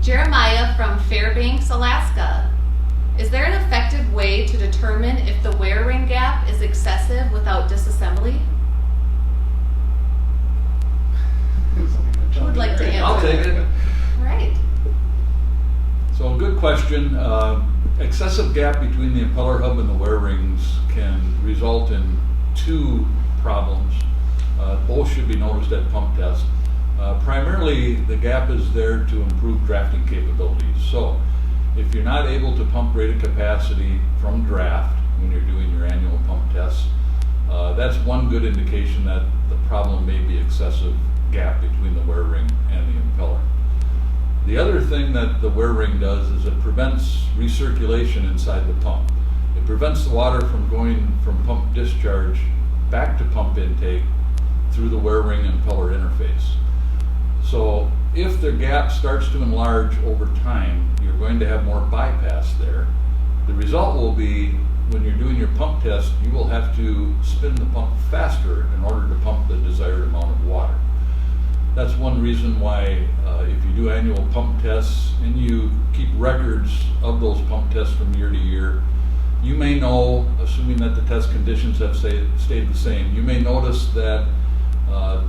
Jeremiah from Fairbanks, Alaska. Is there an effective way to determine if the wear ring gap is excessive without disassembly? Who would like to answer? I'll take it. All right. So good question. Excessive gap between the impeller hub and the wear rings can result in two problems. Both should be noticed at pump test. Primarily, the gap is there to improve drafting capabilities. So if you're not able to pump rated capacity from draft when you're doing your annual pump tests, that's one good indication that the problem may be excessive gap between the wear ring and the impeller. The other thing that the wear ring does is it prevents recirculation inside the pump. It prevents the water from going from pump discharge back to pump intake through the wear ring impeller interface. So if the gap starts to enlarge over time, you're going to have more bypass there. The result will be when you're doing your pump test, you will have to spin the pump faster in order to pump the desired amount of water. That's one reason why if you do annual pump tests and you keep records of those pump tests from year to year, you may know, assuming that the test conditions have stayed the same, you may notice that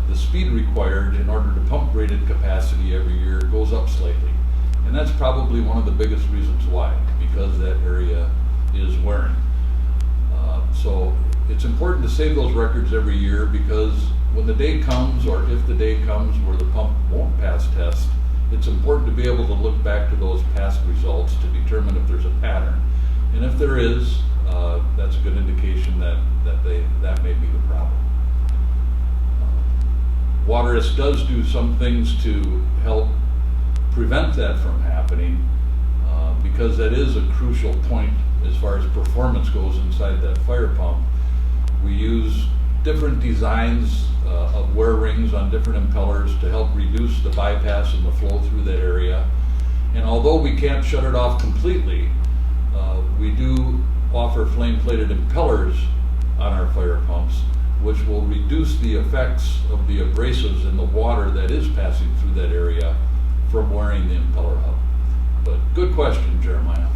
the speed required in order to pump rated capacity every year goes up slightly. And that's probably one of the biggest reasons why, because that area is wearing. So it's important to save those records every year, because when the day comes, or if the day comes where the pump won't pass test, it's important to be able to look back to those past results to determine if there's a pattern. And if there is, that's a good indication that may be the problem. WaterIS does do some things to help prevent that from happening, because that is a crucial point as far as performance goes inside that fire pump. We use different designs of wear rings on different impellers to help reduce the bypass and the flow through that area. And although we can't shut it off completely, we do offer flame-plated impellers on our fire pumps, which will reduce the effects of the abrasives in the water that is passing through that area from wearing the impeller hub. But good question, Jeremiah.